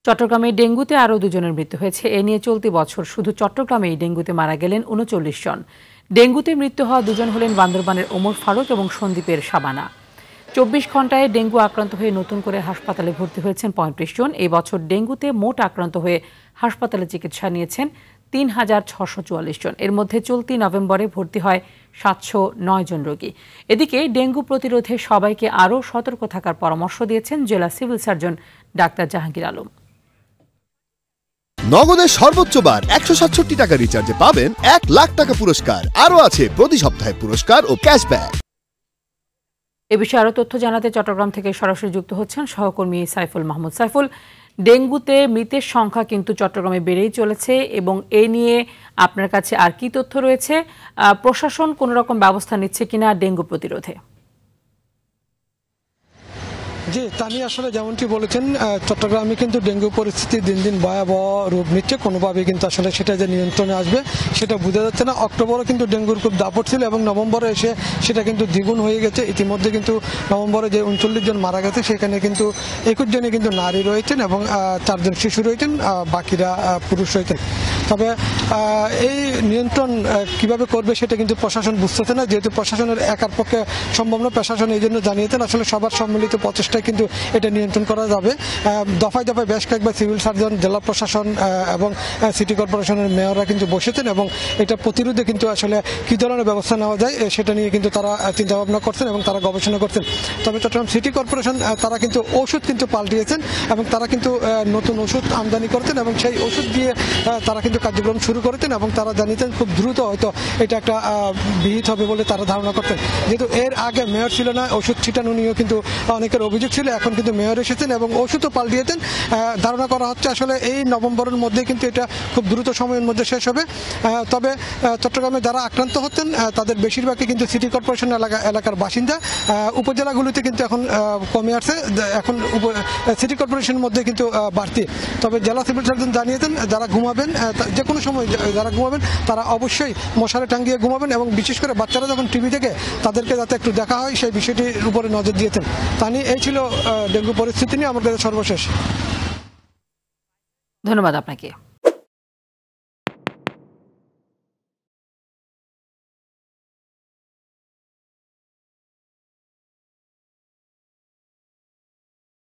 চট্টগ্রামে ডেঙ্গুতে আরও দুজনের মৃত্যু হয়েছে। এ নিয়ে চলতি বছর শুধু চট্টগ্রামেই ডেঙ্গুতে মারা গেলেন ৩৯ জন। ডেঙ্গুতে মৃত্যু হওয়া দুজন হলেন বান্দরবানের ওমর ফারুক এবং সন্দ্বীপের শাবানা। ২৪ ঘণ্টায় ডেঙ্গু আক্রান্ত হয়ে নতুন করে হাসপাতালে ভর্তি হয়েছেন ৩৫ জন। এই বছর ডেঙ্গুতে মোট আক্রান্ত হয়ে হাসপাতালে চিকিৎসা নিয়েছেন ৩,৬৪৪ জন। এর মধ্যে চলতি নভেম্বরে ভর্তি হয় ৭০৯ জন রোগী। এদিকে ডেঙ্গু প্রতিরোধে সবাইকে আরও সতর্ক থাকার পরামর্শ দিয়েছেন জেলা civil surgeon doctor Jahangir Alam. নগদের সর্বোচ্চ বার ১৬৭ টাকা রিচার্জে পাবেন ১ লাখ টাকা পুরস্কার। আরও আছে প্রতি সপ্তাহে পুরস্কার ও ক্যাশব্যাক। এ বিষয়ে আরও তথ্য জানাতে চট্টগ্রাম থেকে সরাসরি যুক্ত হচ্ছেন সহকর্মী সাইফুল মাহমুদ। সাইফুল, ডেঙ্গুতে মৃতের সংখ্যা কিন্তু চট্টগ্রামে বেড়েই চলেছে এবং এ নিয়ে আপনার কাছে আর কি তথ্য রয়েছে? প্রশাসন কোনো রকম ব্যবস্থা নিচ্ছে কিনা ডেঙ্গু প্রতিরোধে? জি, তানিয়া আসলে যেমনটি বলেছেন, চট্টগ্রামে কিন্তু ডেঙ্গু পরিস্থিতি দিন দিন ভয়াবহ রূপ নিচ্ছে। কোনোভাবেই কিন্তু আসলে সেটা যে নিয়ন্ত্রণে আসবে সেটা বোঝা যাচ্ছে না। অক্টোবরে কিন্তু ডেঙ্গুর খুব দাপট ছিল এবং নভেম্বরে এসে সেটা কিন্তু দ্বিগুণ হয়ে গেছে। ইতিমধ্যে কিন্তু নভেম্বরে যে ৩৯ জন মারা গেছে সেখানে কিন্তু ২১ জনে কিন্তু নারী রয়েছেন এবং ৪ জন শিশু রয়েছেন, বাকিরা পুরুষ রয়েছেন। তবে এই নিয়ন্ত্রণ কিভাবে করবে সেটা কিন্তু প্রশাসন বুঝতেছে না, যেহেতু প্রশাসনের একার পক্ষে সম্ভব না। প্রশাসন এই জন্য জানিয়েছেন আসলে সবার সম্মিলিত প্রচেষ্টায় কিন্তু এটা নিয়ন্ত্রণ করা যাবে। দফায় দফায় বেশ কয়েকবার সিভিল সার্জন, জেলা প্রশাসন এবং সিটি কর্পোরেশনের মেয়ররা কিন্তু বসেছেন এবং এটা প্রতিরোধে কিন্তু আসলে কী ধরনের ব্যবস্থা নেওয়া যায় সেটা নিয়ে কিন্তু তারা চিন্তাভাবনা করছেন এবং তারা গবেষণা করছেন। তবে চট্টগ্রাম সিটি কর্পোরেশন তারা কিন্তু ওষুধ কিন্তু পাল্টিয়েছেন এবং তারা কিন্তু নতুন ওষুধ আমদানি করতেন এবং সেই ওষুধ দিয়ে তারা কিন্তু কার্যক্রম শুরু করেছেন এবং তারা জানিয়েছেন খুব দ্রুত হয়তো এটা একটা বিহিত হবে বলে তারা ধারণা করতেন। যেহেতু এর আগে মেয়র ছিল না, ওষুধ ছিটানো নিয়েও কিন্তু অনেকের অভিযোগ ছিল। এখন কিন্তু মেয়র এসেছেন এবং ওষুধও পাল্টিয়েছেন। ধারণা করা হচ্ছে আসলে এই নভেম্বরের মধ্যে কিন্তু এটা খুব দ্রুত সময়ের মধ্যে শেষ হবে। তবে চট্টগ্রামে যারা আক্রান্ত হচ্ছেন তাদের বেশিরভাগই কিন্তু সিটি কর্পোরেশন এলাকার বাসিন্দা। উপজেলাগুলিতে কিন্তু এখন কমে আসছে, এখন সিটি কর্পোরেশনের মধ্যে কিন্তু বাড়তি। তবে জেলা সিভিল সার্জন জানিয়েছেন যারা ঘুমাবেন, যে কোনো সময় যারা ঘুমাবেন তারা অবশ্যই মশারি টাঙ্গিয়ে ঘুমাবেন এবং বিশেষ করে বাচ্চারা যখন টিভি দেখে তাদেরকে যাতে একটু দেখা হয় সেই বিষয়টির উপরে নজর দিয়েছেন। তা নিয়ে এই ছিল ডেঙ্গু পরিস্থিতি নিয়ে আমার কাছে সর্বশেষ। ধন্যবাদ আপনাকে।